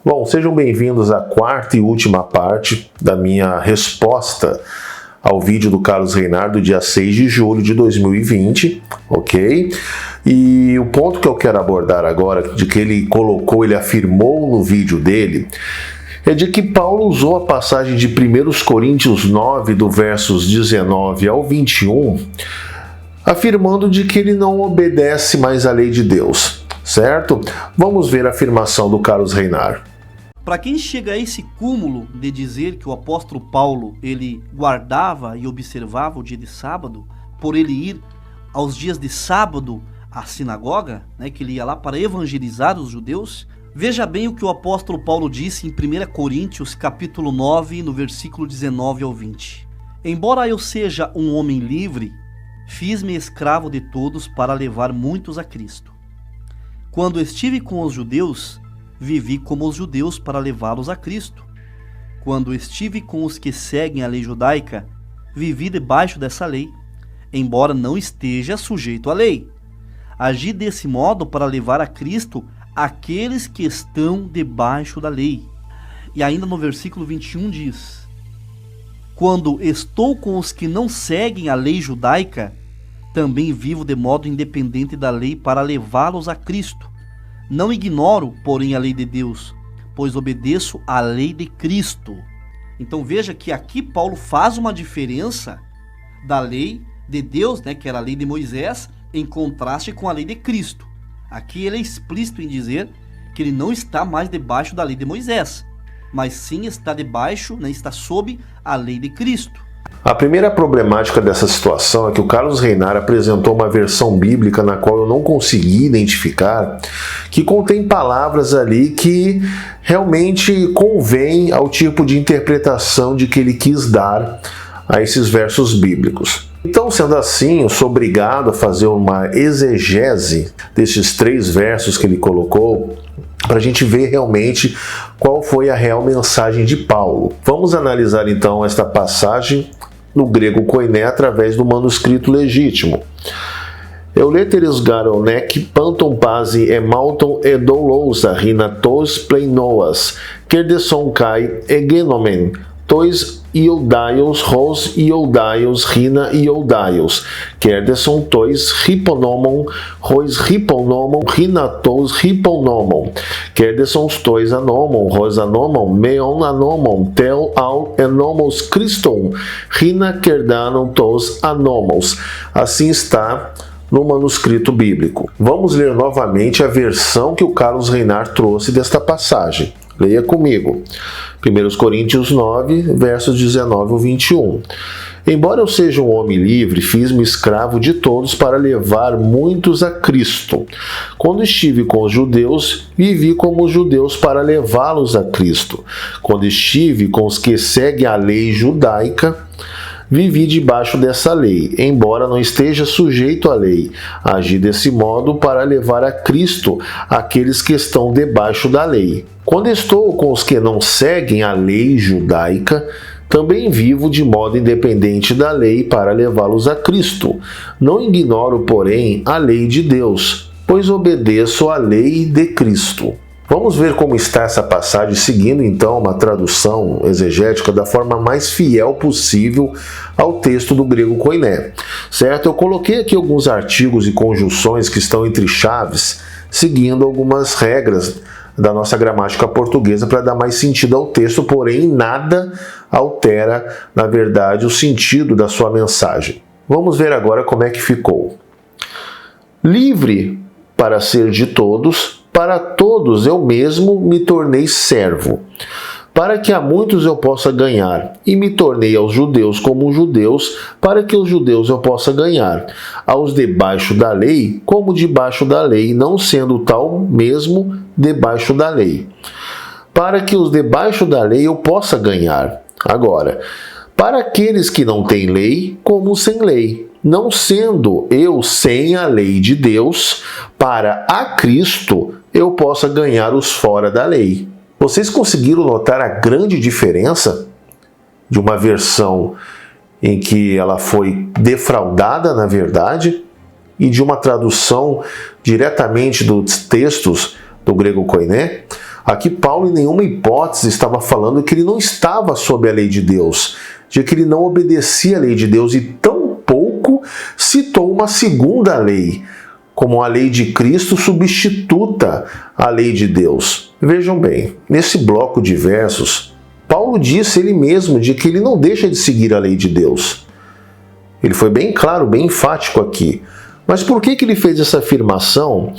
Bom, sejam bem-vindos à quarta e última parte da minha resposta ao vídeo do Carlos Reinardo, dia 6 de julho de 2020, ok? E o ponto que eu quero abordar agora, de que ele afirmou no vídeo dele, é de que Paulo usou a passagem de 1 Coríntios 9, do versos 19 ao 21, afirmando de que ele não obedece mais à lei de Deus, certo? Vamos ver a afirmação do Carlos Reinardo. Para quem chega a esse cúmulo de dizer que o apóstolo Paulo ele guardava e observava o dia de sábado, por ele ir aos dias de sábado à sinagoga, que ele ia lá para evangelizar os judeus, veja bem o que o apóstolo Paulo disse em 1 Coríntios capítulo 9, no versículo 19 ao 20. Embora eu seja um homem livre, fiz-me escravo de todos para levar muitos a Cristo. Quando estive com os judeus, vivi como os judeus para levá-los a Cristo. Quando estive com os que seguem a lei judaica, vivi debaixo dessa lei, embora não esteja sujeito à lei. Agi desse modo para levar a Cristo aqueles que estão debaixo da lei. E ainda no versículo 21 diz: quando estou com os que não seguem a lei judaica, também vivo de modo independente da lei para levá-los a Cristo. Não ignoro, porém, a lei de Deus, pois obedeço à lei de Cristo. Então veja que aqui Paulo faz uma diferença da lei de Deus, que era a lei de Moisés, em contraste com a lei de Cristo. Aqui ele é explícito em dizer que ele não está mais debaixo da lei de Moisés, mas sim está debaixo, está sob a lei de Cristo. A primeira problemática dessa situação é que o Carlos Reinardo apresentou uma versão bíblica na qual eu não consegui identificar, que contém palavras ali que realmente convém ao tipo de interpretação de que ele quis dar a esses versos bíblicos. Então, sendo assim, eu sou obrigado a fazer uma exegese desses 3 versos que ele colocou, para a gente ver realmente qual foi a real mensagem de Paulo. Vamos analisar então esta passagem no grego koiné através do manuscrito legítimo. Euleteres garonek panton pasi emalton edoulousa rina tos pleinoas, kerdeson kai egenomen, tois iodaios ros iodaios rina iodaios, kerdeson tois hiponomon ros hiponomon rina tos hiponomon, kerdeson tois anomon ros anomon meon anomon tel au enomos christon rina kerdanon tos anomos. Assim está no manuscrito bíblico. Vamos ler novamente a versão que o Carlos Reinardo trouxe desta passagem. Leia comigo. 1 Coríntios 9, versos 19 ao 21. Embora eu seja um homem livre, fiz-me escravo de todos para levar muitos a Cristo. Quando estive com os judeus, vivi como os judeus para levá-los a Cristo. Quando estive com os que seguem a lei judaica, vivi debaixo dessa lei, embora não esteja sujeito à lei. Agi desse modo para levar a Cristo aqueles que estão debaixo da lei. Quando estou com os que não seguem a lei judaica, também vivo de modo independente da lei para levá-los a Cristo. Não ignoro, porém, a lei de Deus, pois obedeço à lei de Cristo. Vamos ver como está essa passagem, seguindo então uma tradução exegética da forma mais fiel possível ao texto do grego koiné, certo? Eu coloquei aqui alguns artigos e conjunções que estão entre chaves, seguindo algumas regras da nossa gramática portuguesa para dar mais sentido ao texto, porém nada altera, na verdade, o sentido da sua mensagem. Vamos ver agora como é que ficou. Livre para ser de todos, para todos eu mesmo me tornei servo, para que a muitos eu possa ganhar, e me tornei aos judeus como judeus, para que os judeus eu possa ganhar, aos debaixo da lei como debaixo da lei, não sendo tal mesmo debaixo da lei, para que os debaixo da lei eu possa ganhar. Agora, para aqueles que não têm lei, como sem lei, não sendo eu sem a lei de Deus, para a Cristo eu possa ganhar os fora da lei. Vocês conseguiram notar a grande diferença de uma versão em que ela foi defraudada, na verdade, e de uma tradução diretamente dos textos do grego koiné? Aqui Paulo em nenhuma hipótese estava falando que ele não estava sob a lei de Deus, de que ele não obedecia à lei de Deus, e tampouco citou uma segunda lei, como a lei de Cristo substituta a lei de Deus. Vejam bem, nesse bloco de versos, Paulo disse ele mesmo de que ele não deixa de seguir a lei de Deus. Ele foi bem claro, bem enfático aqui. Mas por que ele fez essa afirmação?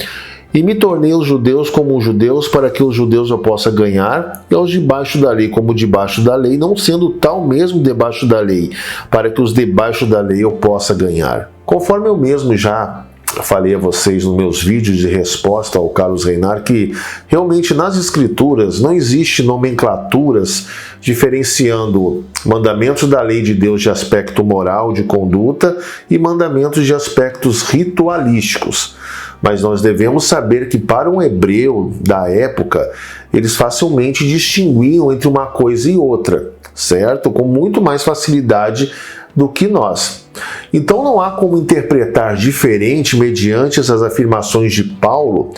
E me tornei os judeus como os judeus, para que os judeus eu possa ganhar, e aos debaixo da lei como debaixo da lei, não sendo tal mesmo debaixo da lei, para que os debaixo da lei eu possa ganhar. Conforme eu mesmo já falei a vocês nos meus vídeos de resposta ao Carlos Reinar, que realmente nas Escrituras não existe nomenclaturas diferenciando mandamentos da lei de Deus de aspecto moral, de conduta, e mandamentos de aspectos ritualísticos. Mas nós devemos saber que para um hebreu da época, eles facilmente distinguiam entre uma coisa e outra, certo? Com muito mais facilidade do que nós. Então não há como interpretar diferente mediante essas afirmações de Paulo,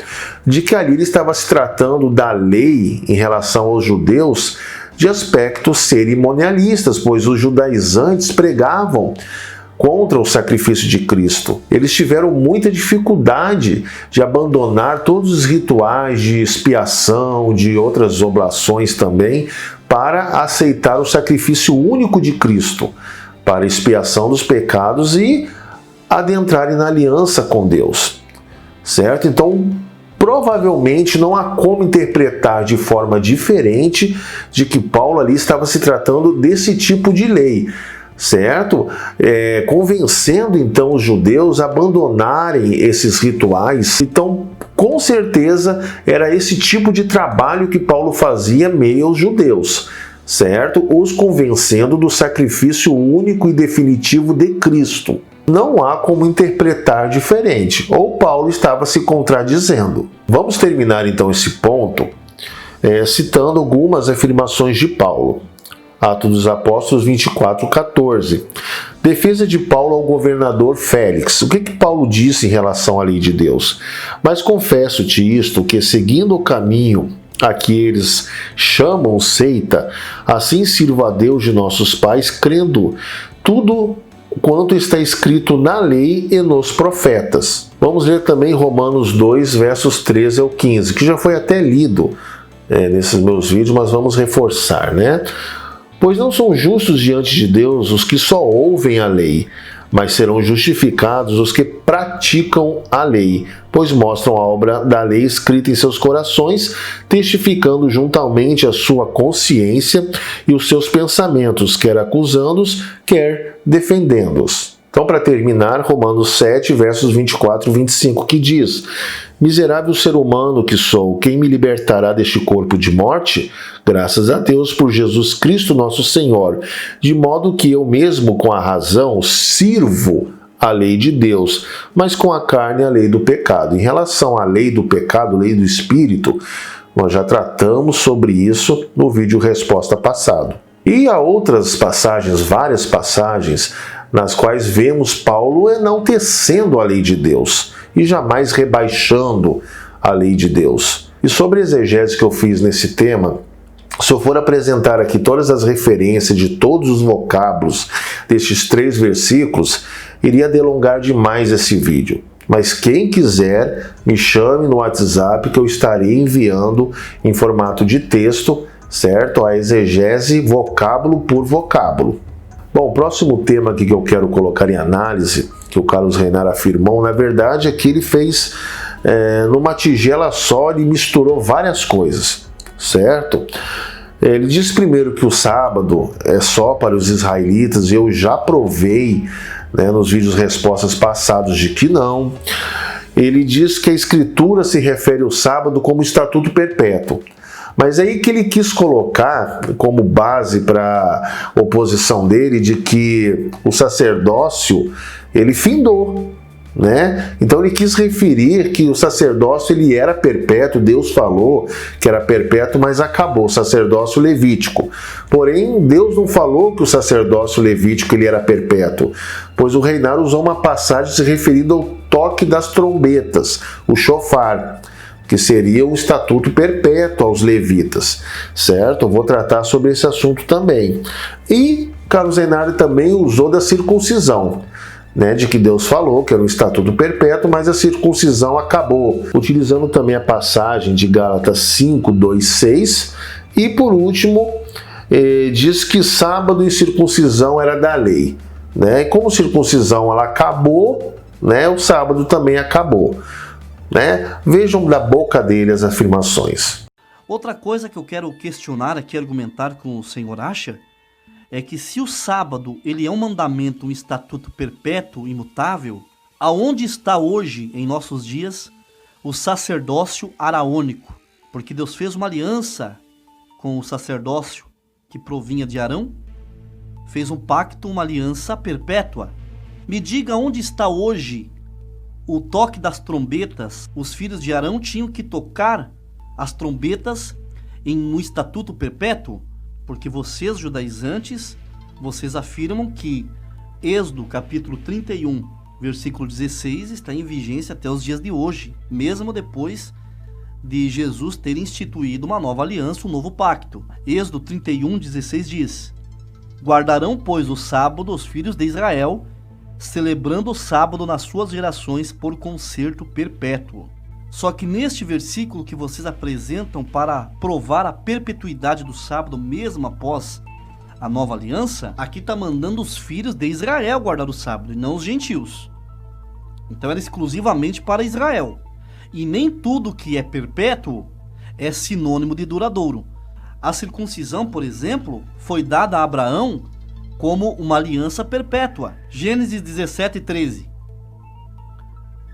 de que ali ele estava se tratando da lei em relação aos judeus de aspectos cerimonialistas, pois os judaizantes pregavam contra o sacrifício de Cristo. Eles tiveram muita dificuldade de abandonar todos os rituais de expiação, de outras oblações também, para aceitar o sacrifício único de Cristo, para expiação dos pecados e adentrarem na aliança com Deus, certo? Então, provavelmente não há como interpretar de forma diferente de que Paulo ali estava se tratando desse tipo de lei, certo? Convencendo então os judeus a abandonarem esses rituais. Então, com certeza, era esse tipo de trabalho que Paulo fazia meio aos judeus, certo? Os convencendo do sacrifício único e definitivo de Cristo. Não há como interpretar diferente, ou Paulo estava se contradizendo. Vamos terminar então esse ponto citando algumas afirmações de Paulo. Atos dos Apóstolos 24:14. Defesa de Paulo ao governador Félix. O que Paulo disse em relação à lei de Deus? Mas confesso-te isto, que seguindo o caminho a que eles chamam seita, assim sirvo a Deus de nossos pais, crendo tudo quanto está escrito na lei e nos profetas. Vamos ler também Romanos 2, versos 13 ao 15, que já foi até lido nesses meus vídeos, mas vamos reforçar, né? Pois não são justos diante de Deus os que só ouvem a lei, mas serão justificados os que praticam a lei, pois mostram a obra da lei escrita em seus corações, testificando juntamente a sua consciência e os seus pensamentos, quer acusando-os, quer defendendo-os. Então, para terminar, Romanos 7, versos 24 e 25, que diz: Miserável ser humano que sou, quem me libertará deste corpo de morte? Graças a Deus por Jesus Cristo nosso Senhor, de modo que eu mesmo com a razão sirvo a lei de Deus, mas com a carne a lei do pecado. Em relação à lei do pecado, lei do Espírito, nós já tratamos sobre isso no vídeo resposta passado. E há outras passagens, várias passagens, nas quais vemos Paulo enaltecendo a lei de Deus e jamais rebaixando a lei de Deus. E sobre a exegese que eu fiz nesse tema, se eu for apresentar aqui todas as referências de todos os vocábulos destes 3 versículos, iria delongar demais esse vídeo. Mas quem quiser, me chame no WhatsApp que eu estarei enviando em formato de texto, certo? A exegese vocábulo por vocábulo. Bom, o próximo tema aqui que eu quero colocar em análise, que o Carlos Reinar afirmou, na verdade é que ele fez numa tigela só, ele misturou várias coisas, certo? Ele diz primeiro que o sábado é só para os israelitas, e eu já provei nos vídeos respostas passados de que não. Ele diz que a Escritura se refere ao sábado como estatuto perpétuo. Mas aí que ele quis colocar como base para a oposição dele de que o sacerdócio, ele findou, né? Então ele quis referir que o sacerdócio ele era perpétuo, Deus falou que era perpétuo, mas acabou, o sacerdócio levítico. Porém, Deus não falou que o sacerdócio levítico ele era perpétuo, pois o Reinar usou uma passagem se referindo ao toque das trombetas, o shofar. que seria o estatuto perpétuo aos levitas, certo? Eu vou tratar sobre esse assunto também. E Carlos Reinardo também usou da circuncisão, né, de que Deus falou que era um estatuto perpétuo, mas a circuncisão acabou, utilizando também a passagem de Gálatas 5, 2, 6, e por último, diz que sábado e circuncisão era da lei, né? E como circuncisão ela acabou, né, o sábado também acabou, né? Vejam da boca dele as afirmações. Outra coisa que eu quero questionar aqui, argumentar com o senhor Asher, é que se o sábado ele é um mandamento, um estatuto perpétuo, imutável, aonde está hoje, em nossos dias, o sacerdócio araônico? Porque Deus fez uma aliança com o sacerdócio que provinha de Arão, fez um pacto, uma aliança perpétua. Me diga onde está hoje o toque das trombetas. Os filhos de Arão tinham que tocar as trombetas em um estatuto perpétuo, porque vocês, judaizantes, vocês afirmam que Êxodo capítulo 31, versículo 16, está em vigência até os dias de hoje, mesmo depois de Jesus ter instituído uma nova aliança, um novo pacto. Êxodo 31, 16 diz: guardarão, pois, o sábado os filhos de Israel, celebrando o sábado nas suas gerações por concerto perpétuo. Só que neste versículo que vocês apresentam para provar a perpetuidade do sábado mesmo após a nova aliança, aqui está mandando os filhos de Israel guardar o sábado e não os gentios. Então era exclusivamente para Israel. E nem tudo que é perpétuo é sinônimo de duradouro. A circuncisão, por exemplo, foi dada a Abraão como uma aliança perpétua. Gênesis 17, 13.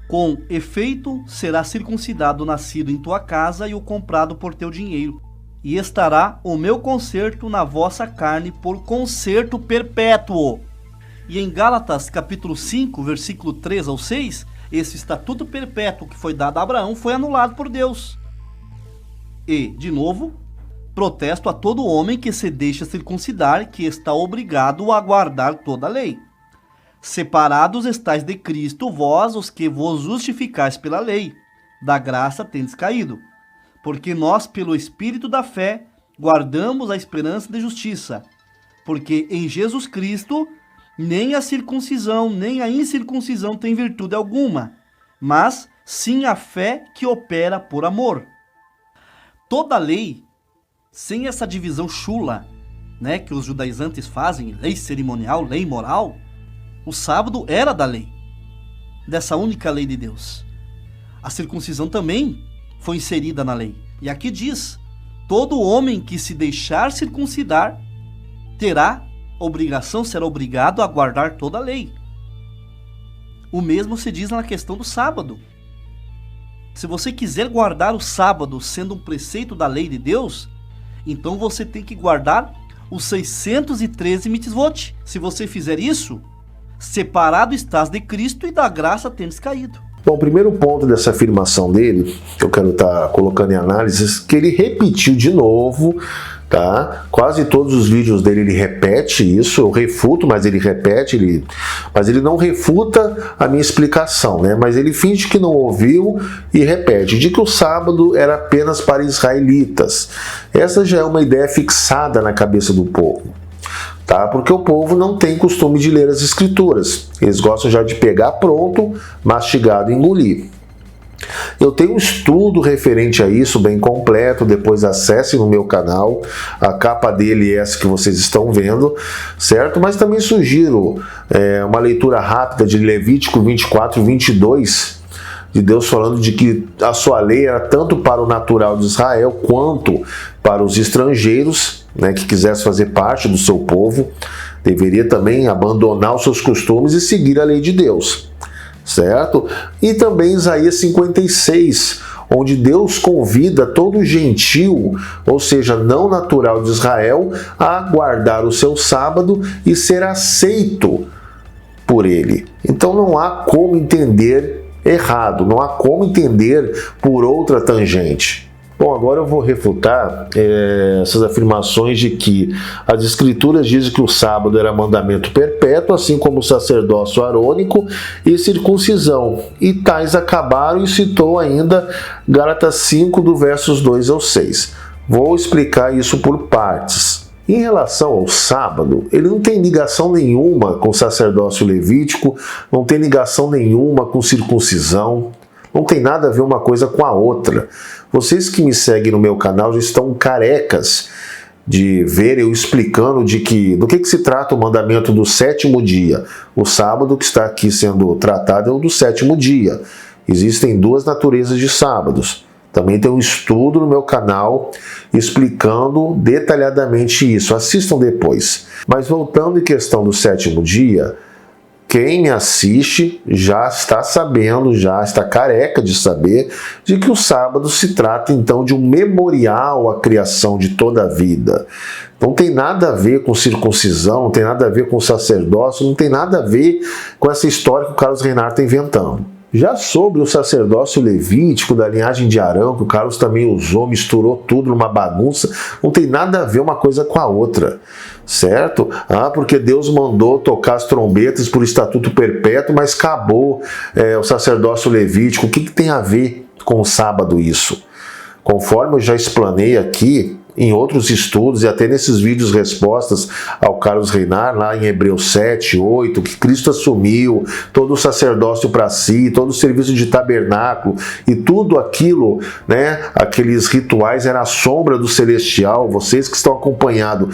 Com efeito, será circuncidado o nascido em tua casa e o comprado por teu dinheiro. E estará o meu concerto na vossa carne por concerto perpétuo. E em Gálatas capítulo 5, versículo 3 ao 6, esse estatuto perpétuo que foi dado a Abraão foi anulado por Deus. E, de novo, protesto a todo homem que se deixa circuncidar, que está obrigado a guardar toda a lei. Separados estáis de Cristo, vós os que vos justificais pela lei, da graça tendes caído. Porque nós, pelo Espírito da fé, guardamos a esperança de justiça. Porque em Jesus Cristo, nem a circuncisão, nem a incircuncisão tem virtude alguma, mas sim a fé que opera por amor. Toda lei, sem essa divisão chula, né, que os judaizantes fazem, lei cerimonial, lei moral, o sábado era da lei, dessa única lei de Deus. A circuncisão também foi inserida na lei. E aqui diz: todo homem que se deixar circuncidar terá obrigação, será obrigado a guardar toda a lei. O mesmo se diz na questão do sábado. Se você quiser guardar o sábado sendo um preceito da lei de Deus, então você tem que guardar os 613 mitzvot. Se você fizer isso, separado estás de Cristo e da graça tendes caído. Bom, o primeiro ponto dessa afirmação dele, que eu quero estar colocando em análise, é que ele repetiu de novo, tá? Quase todos os vídeos dele ele repete isso, eu refuto, mas ele repete, mas ele não refuta a minha explicação, né? Mas ele finge que não ouviu e repete, de que o sábado era apenas para israelitas. Essa já é uma ideia fixada na cabeça do povo. Tá? Porque o povo não tem costume de ler as escrituras. Eles gostam já de pegar pronto, mastigado e engolir. Eu tenho um estudo referente a isso, bem completo, depois acesse no meu canal, a capa dele é essa que vocês estão vendo, certo? Mas também sugiro uma leitura rápida de Levítico 24 e 22, de Deus falando de que a sua lei era tanto para o natural de Israel, quanto para os estrangeiros, né, que quisesse fazer parte do seu povo, deveria também abandonar os seus costumes e seguir a lei de Deus, certo? E também Isaías 56, onde Deus convida todo gentil, ou seja, não natural de Israel, a guardar o seu sábado e ser aceito por ele. Então não há como entender errado, não há como entender por outra tangente. Bom, agora eu vou refutar essas afirmações de que as escrituras dizem que o sábado era mandamento perpétuo, assim como o sacerdócio arônico e circuncisão. E tais acabaram, e citou ainda Gálatas 5, do versos 2 ao 6. Vou explicar isso por partes. Em relação ao sábado, ele não tem ligação nenhuma com o sacerdócio levítico, não tem ligação nenhuma com circuncisão, não tem nada a ver uma coisa com a outra. Vocês que me seguem no meu canal já estão carecas de ver eu explicando do que se trata o mandamento do sétimo dia. O sábado que está aqui sendo tratado é o do sétimo dia. Existem duas naturezas de sábados. Também tem um estudo no meu canal explicando detalhadamente isso. Assistam depois. Mas voltando em questão do sétimo dia, quem me assiste já está sabendo, já está careca de saber, de que o sábado se trata então de um memorial à criação de toda a vida. Não tem nada a ver com circuncisão, não tem nada a ver com sacerdócio, não tem nada a ver com essa história que o Carlos Reinhardt está inventando. Já sobre o sacerdócio levítico da linhagem de Arão, que o Carlos também usou, misturou tudo numa bagunça, não tem nada a ver uma coisa com a outra, certo? Porque Deus mandou tocar as trombetas por estatuto perpétuo, mas acabou o sacerdócio levítico. O que tem a ver com o sábado isso? Conforme eu já explanei aqui, em outros estudos e até nesses vídeos respostas ao Carlos Reinhardt, lá em Hebreus 7, 8, que Cristo assumiu todo o sacerdócio para si, todo o serviço de tabernáculo e tudo aquilo, né, aqueles rituais era a sombra do celestial. Vocês que estão acompanhando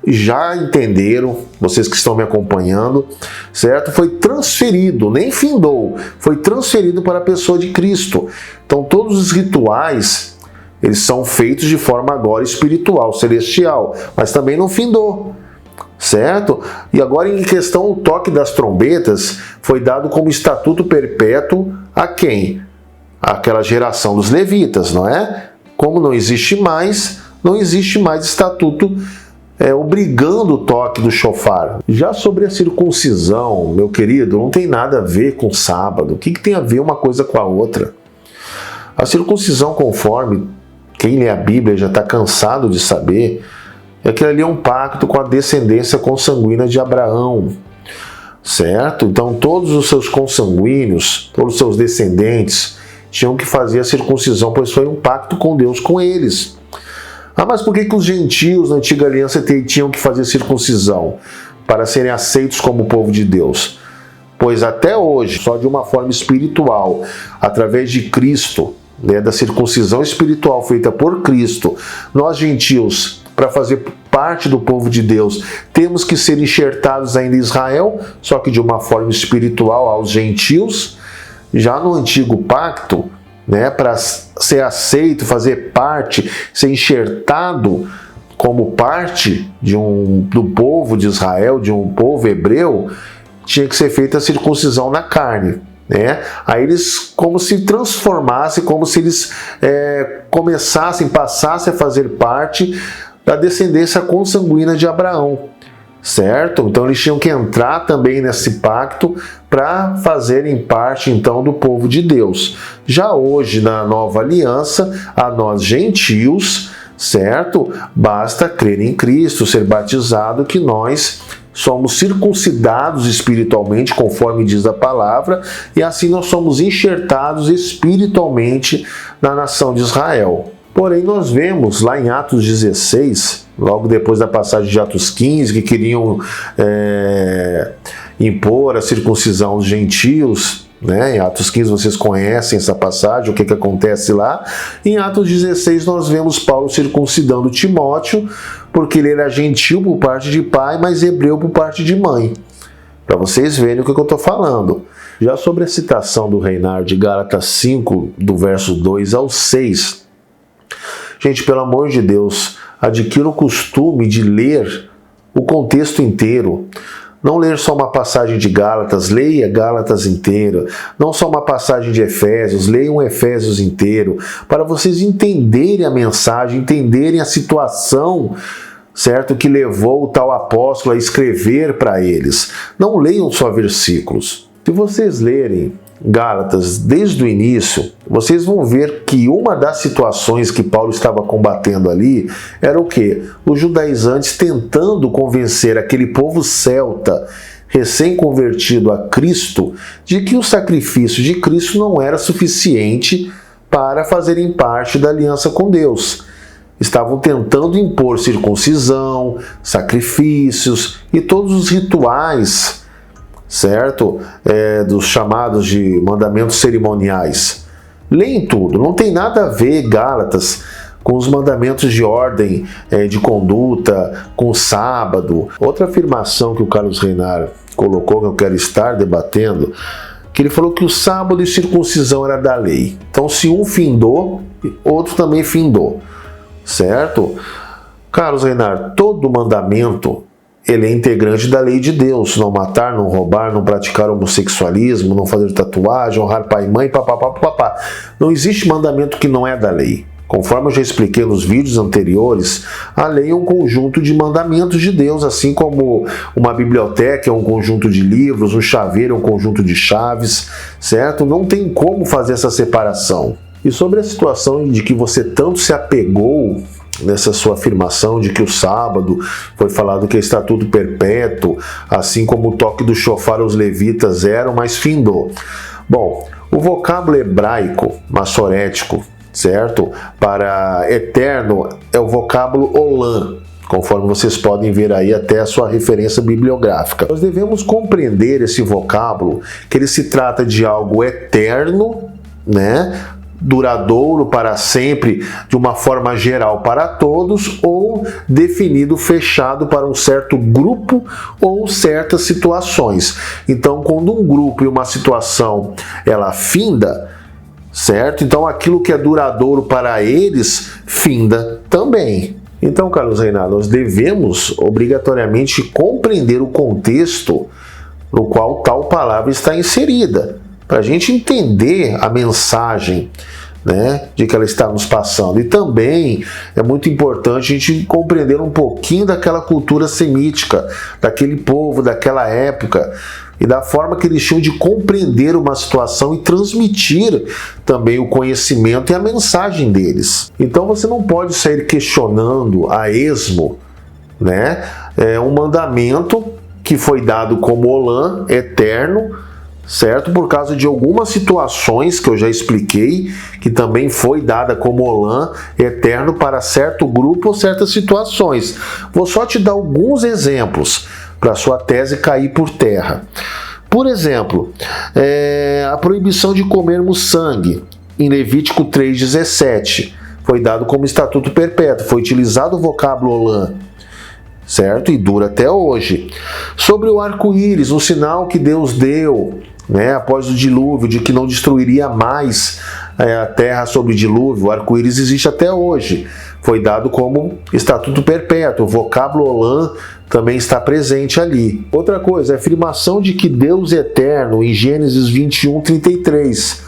já entenderam, vocês que estão me acompanhando, certo? Foi transferido, nem findou, foi transferido para a pessoa de Cristo. Então todos os rituais, eles são feitos de forma agora espiritual, celestial, mas também não findou, certo? E agora em questão o toque das trombetas foi dado como estatuto perpétuo a quem? Aquela geração dos levitas, não é? Como não existe mais estatuto obrigando o toque do chofar. Já sobre a circuncisão, meu querido, não tem nada a ver com sábado. O que tem a ver uma coisa com a outra? A circuncisão, conforme quem lê a Bíblia já está cansado de saber, é que ali é um pacto com a descendência consanguínea de Abraão, certo? Então todos os seus consanguíneos, todos os seus descendentes tinham que fazer a circuncisão, pois foi um pacto com Deus com eles. Mas por que os gentios na antiga aliança tinham que fazer circuncisão? Para serem aceitos como povo de Deus. Pois até hoje, só de uma forma espiritual, através de Cristo, da circuncisão espiritual feita por Cristo, nós gentios, para fazer parte do povo de Deus, temos que ser enxertados ainda em Israel, só que de uma forma espiritual aos gentios. Já no antigo pacto, para ser aceito, fazer parte, ser enxertado como parte do povo de Israel, de um povo hebreu, tinha que ser feita a circuncisão na carne. Aí eles como se transformassem, como se eles passassem a fazer parte da descendência consanguínea de Abraão, certo? Então eles tinham que entrar também nesse pacto para fazerem parte então do povo de Deus. Já hoje na nova aliança, a nós gentios, certo? Basta crer em Cristo, ser batizado, que nós somos circuncidados espiritualmente, conforme diz a palavra, e assim nós somos enxertados espiritualmente na nação de Israel. Porém, nós vemos lá em Atos 16, logo depois da passagem de Atos 15, que queriam impor a circuncisão aos gentios, Em Atos 15 vocês conhecem essa passagem, o que acontece lá. Em Atos 16 nós vemos Paulo circuncidando Timóteo, porque ele era gentil por parte de pai, mas hebreu por parte de mãe. Para vocês verem o que eu estou falando. Já sobre a citação do Reinhardt de Gálatas 5, do verso 2 ao 6. Gente, pelo amor de Deus, adquira o costume de ler o contexto inteiro. Não ler só uma passagem de Gálatas, leia Gálatas inteira. Não só uma passagem de Efésios, leiam Efésios inteiro. Para vocês entenderem a mensagem, entenderem a situação, certo? Que levou o tal apóstolo a escrever para eles. Não leiam só versículos. Se vocês lerem Gálatas, desde o início, vocês vão ver que uma das situações que Paulo estava combatendo ali era o quê? Os judaizantes tentando convencer aquele povo celta recém-convertido a Cristo de que o sacrifício de Cristo não era suficiente para fazerem parte da aliança com Deus. Estavam tentando impor circuncisão, sacrifícios e todos os rituais, certo? Dos chamados de mandamentos cerimoniais. Leem tudo, não tem nada a ver, Gálatas, com os mandamentos de ordem de conduta, com o sábado. Outra afirmação que o Carlos Reinart colocou, que eu quero estar debatendo, que ele falou que o sábado e circuncisão era da lei. Então, se um findou, outro também findou. Certo? Carlos Reinart, todo mandamento ele é integrante da lei de Deus. Não matar, não roubar, não praticar homossexualismo, não fazer tatuagem, honrar pai e mãe, papapá. Não existe mandamento que não é da lei. Conforme eu já expliquei nos vídeos anteriores, a lei é um conjunto de mandamentos de Deus, assim como uma biblioteca é um conjunto de livros, um chaveiro é um conjunto de chaves, certo? Não tem como fazer essa separação. E sobre a situação de que você tanto se apegou nessa sua afirmação de que o sábado foi falado que é estatuto perpétuo, assim como o toque do chofar aos levitas eram, mas findou. Bom, o vocábulo hebraico, massorético, certo? Para eterno é o vocábulo olam, conforme vocês podem ver aí até a sua referência bibliográfica. Nós devemos compreender esse vocábulo, que ele se trata de algo eterno, né? Duradouro para sempre, de uma forma geral para todos, ou definido, fechado para um certo grupo ou certas situações. Então, quando um grupo e uma situação ela finda, certo? Então, aquilo que é duradouro para eles finda também. Então, Carlos Reinart, nós devemos obrigatoriamente compreender o contexto no qual tal palavra está inserida, para a gente entender a mensagem, né, de que ela está nos passando. E também é muito importante a gente compreender um pouquinho daquela cultura semítica, daquele povo, daquela época, e da forma que eles tinham de compreender uma situação e transmitir também o conhecimento e a mensagem deles. Então você não pode sair questionando a esmo, né, um mandamento que foi dado como olam, eterno, certo? Por causa de algumas situações que eu já expliquei, que também foi dada como olam, eterno para certo grupo ou certas situações. Vou só te dar alguns exemplos para sua tese cair por terra. Por exemplo, a proibição de comermos sangue, em Levítico 3,17, foi dado como estatuto perpétuo, foi utilizado o vocábulo olam, certo? E dura até hoje. Sobre o arco-íris, um sinal que Deus deu, né, após o dilúvio, de que não destruiria mais a terra sob o dilúvio, o arco-íris existe até hoje. Foi dado como estatuto perpétuo, o vocábulo olam também está presente ali. Outra coisa, a afirmação de que Deus é eterno, em Gênesis 21:33.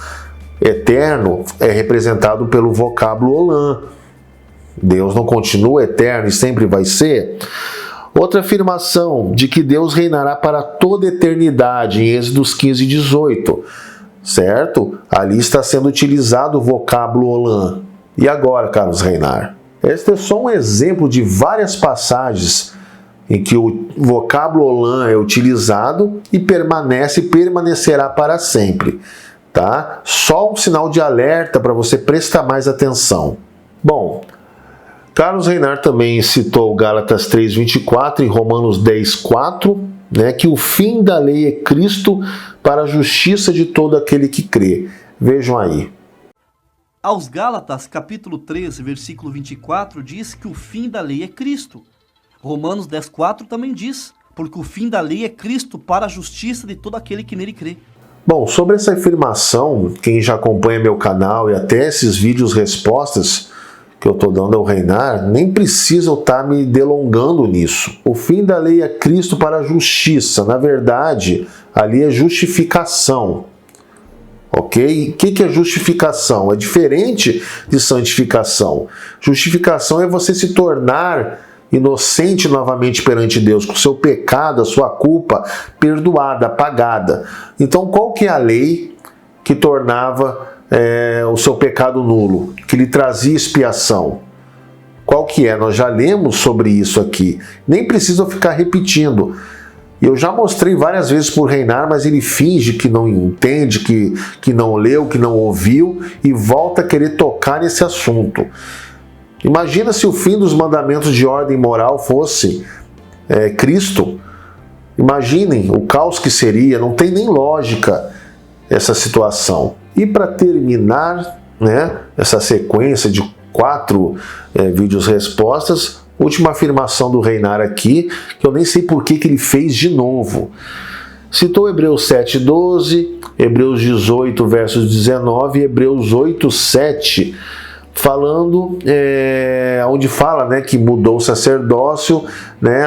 Eterno é representado pelo vocábulo olam. Deus não continua eterno e sempre vai ser? Outra afirmação de que Deus reinará para toda eternidade, em Êxodos 15:18, certo? Ali está sendo utilizado o vocábulo olam. E agora, Carlos Reinart? Este é só um exemplo de várias passagens em que o vocábulo olam é utilizado e permanecerá para sempre, tá? Só um sinal de alerta para você prestar mais atenção. Bom, Carlos Reinart também citou Gálatas 3:24 e Romanos 10:4, né, que o fim da lei é Cristo para a justiça de todo aquele que crê. Vejam aí. Aos Gálatas, capítulo 3, versículo 24, diz que o fim da lei é Cristo. Romanos 10:4 também diz, porque o fim da lei é Cristo para a justiça de todo aquele que nele crê. Bom, sobre essa afirmação, quem já acompanha meu canal e até esses vídeos respostas que eu estou dando ao Reinart, nem precisa eu estar me delongando nisso. O fim da lei é Cristo para a justiça. Na verdade, ali é justificação. Ok? O que é justificação? É diferente de santificação. Justificação é você se tornar inocente novamente perante Deus, com o seu pecado, a sua culpa perdoada, apagada. Então, qual que é a lei que tornava o seu pecado nulo, que lhe trazia expiação. Qual que é? Nós já lemos sobre isso aqui, nem preciso ficar repetindo. Eu já mostrei várias vezes por Reinar, mas ele finge que não entende, que não leu, que não ouviu e volta a querer tocar nesse assunto. Imagina se o fim dos mandamentos de ordem moral fosse Cristo. Imaginem o caos que seria, não tem nem lógica essa situação. E para terminar, essa sequência de 4 vídeos respostas, última afirmação do Reinar aqui, que eu nem sei por que ele fez de novo. Citou Hebreus 7:12, Hebreus 18, versos 19 e Hebreus 8:7, falando, onde fala que mudou o sacerdócio,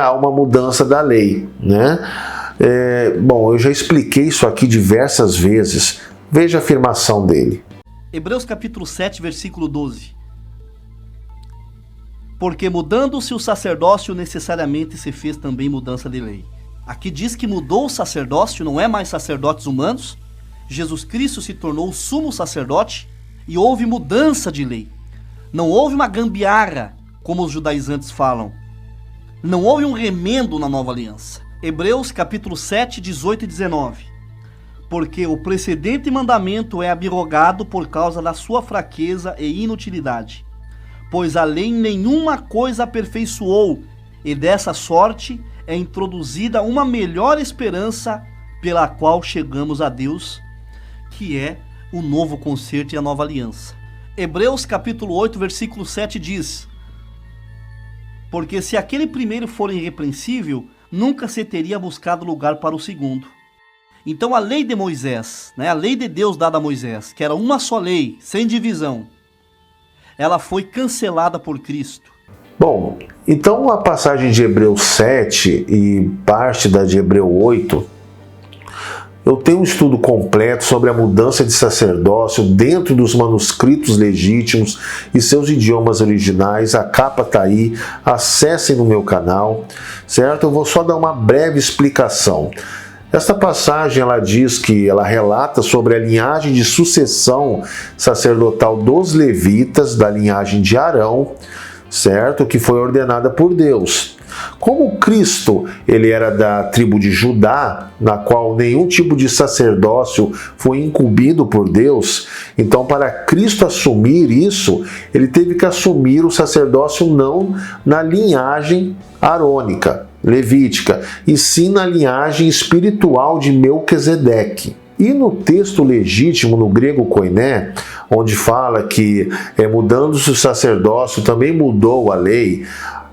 há uma mudança da lei. Bom, eu já expliquei isso aqui diversas vezes. Veja a afirmação dele. Hebreus capítulo 7, versículo 12. Porque mudando-se o sacerdócio, necessariamente se fez também mudança de lei. Aqui diz que mudou o sacerdócio, não é mais sacerdotes humanos. Jesus Cristo se tornou o sumo sacerdote e houve mudança de lei. Não houve uma gambiarra, como os judaizantes falam. Não houve um remendo na nova aliança. Hebreus capítulo 7, 18 e 19. Porque o precedente mandamento é abrogado por causa da sua fraqueza e inutilidade. Pois a lei nenhuma coisa aperfeiçoou, e dessa sorte é introduzida uma melhor esperança pela qual chegamos a Deus, que é o novo concerto e a nova aliança. Hebreus capítulo 8, versículo 7 diz: porque se aquele primeiro for irrepreensível, nunca se teria buscado lugar para o segundo. Então a lei de Moisés, a lei de Deus dada a Moisés, que era uma só lei, sem divisão, ela foi cancelada por Cristo. Bom, então a passagem de Hebreus 7 e parte da de Hebreus 8, eu tenho um estudo completo sobre a mudança de sacerdócio dentro dos manuscritos legítimos e seus idiomas originais. A capa está aí, acessem no meu canal, certo? Eu vou só dar uma breve explicação. Esta passagem ela diz que ela relata sobre a linhagem de sucessão sacerdotal dos levitas, da linhagem de Arão, certo? Que foi ordenada por Deus. Como Cristo ele era da tribo de Judá, na qual nenhum tipo de sacerdócio foi incumbido por Deus, então para Cristo assumir isso, ele teve que assumir o sacerdócio não na linhagem arônica, levítica, e sim na linhagem espiritual de Melquisedeque. E no texto legítimo, no grego koiné, onde fala que mudando-se o sacerdócio também mudou a lei,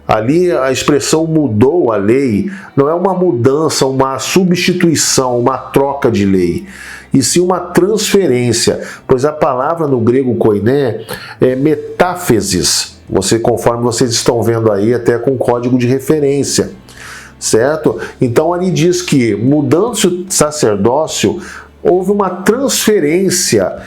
ali a expressão mudou a lei não é uma mudança, uma substituição, uma troca de lei, e sim uma transferência, pois a palavra no grego koiné é metáfesis, conforme vocês estão vendo aí até com código de referência. Certo? Então ali diz que, mudando-se o sacerdócio, houve uma transferência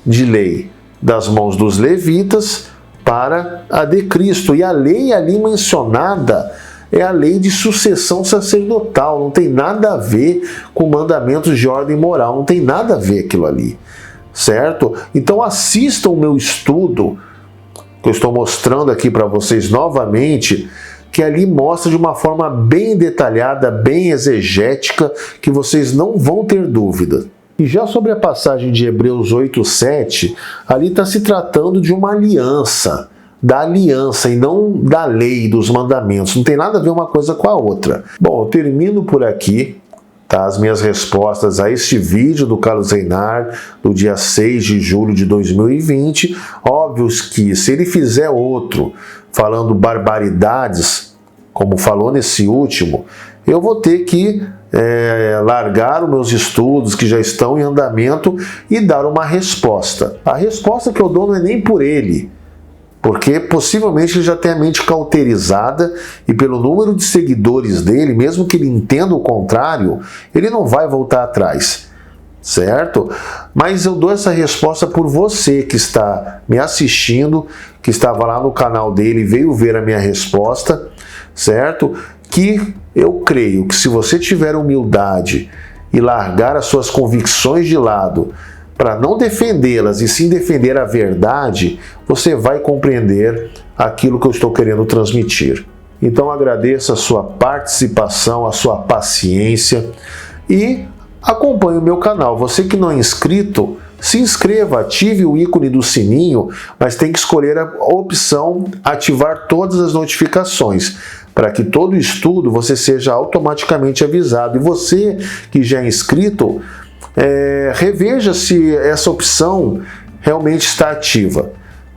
de lei das mãos dos levitas para a de Cristo. E a lei ali mencionada é a lei de sucessão sacerdotal, não tem nada a ver com mandamentos de ordem moral, não tem nada a ver aquilo ali. Certo? Então assistam o meu estudo, que eu estou mostrando aqui para vocês novamente, que ali mostra de uma forma bem detalhada, bem exegética, que vocês não vão ter dúvida. E já sobre a passagem de Hebreus 8:7, ali está se tratando de uma aliança, da aliança e não da lei, dos mandamentos. Não tem nada a ver uma coisa com a outra. Bom, eu termino por aqui, tá? As minhas respostas a este vídeo do Carlos Reinar, do dia 6 de julho de 2020. Óbvio que se ele fizer outro falando barbaridades, como falou nesse último, eu vou ter que largar os meus estudos que já estão em andamento e dar uma resposta. A resposta que eu dou não é nem por ele, porque possivelmente ele já tem a mente cauterizada e pelo número de seguidores dele, mesmo que ele entenda o contrário, ele não vai voltar atrás. Certo? Mas eu dou essa resposta por você que está me assistindo, que estava lá no canal dele e veio ver a minha resposta, certo? Que eu creio que se você tiver humildade e largar as suas convicções de lado, para não defendê-las e sim defender a verdade, você vai compreender aquilo que eu estou querendo transmitir. Então agradeço a sua participação, a sua paciência e acompanhe o meu canal. Você que não é inscrito, se inscreva, ative o ícone do sininho, mas tem que escolher a opção ativar todas as notificações, para que todo estudo você seja automaticamente avisado. E você que já é inscrito, reveja se essa opção realmente está ativa.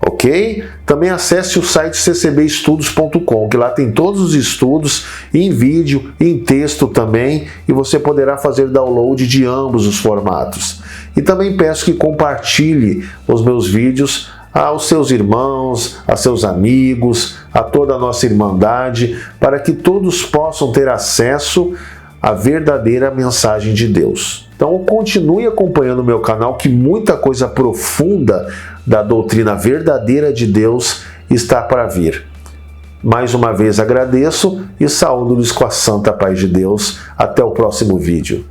Ok? Também acesse o site ccbestudos.com, que lá tem todos os estudos em vídeo, em texto também, e você poderá fazer download de ambos os formatos. E também peço que compartilhe os meus vídeos aos seus irmãos, a seus amigos, a toda a nossa irmandade, para que todos possam ter acesso à verdadeira mensagem de Deus. Então continue acompanhando o meu canal, que muita coisa profunda da doutrina verdadeira de Deus está para vir. Mais uma vez agradeço e saúdo-lhes com a santa paz de Deus. Até o próximo vídeo.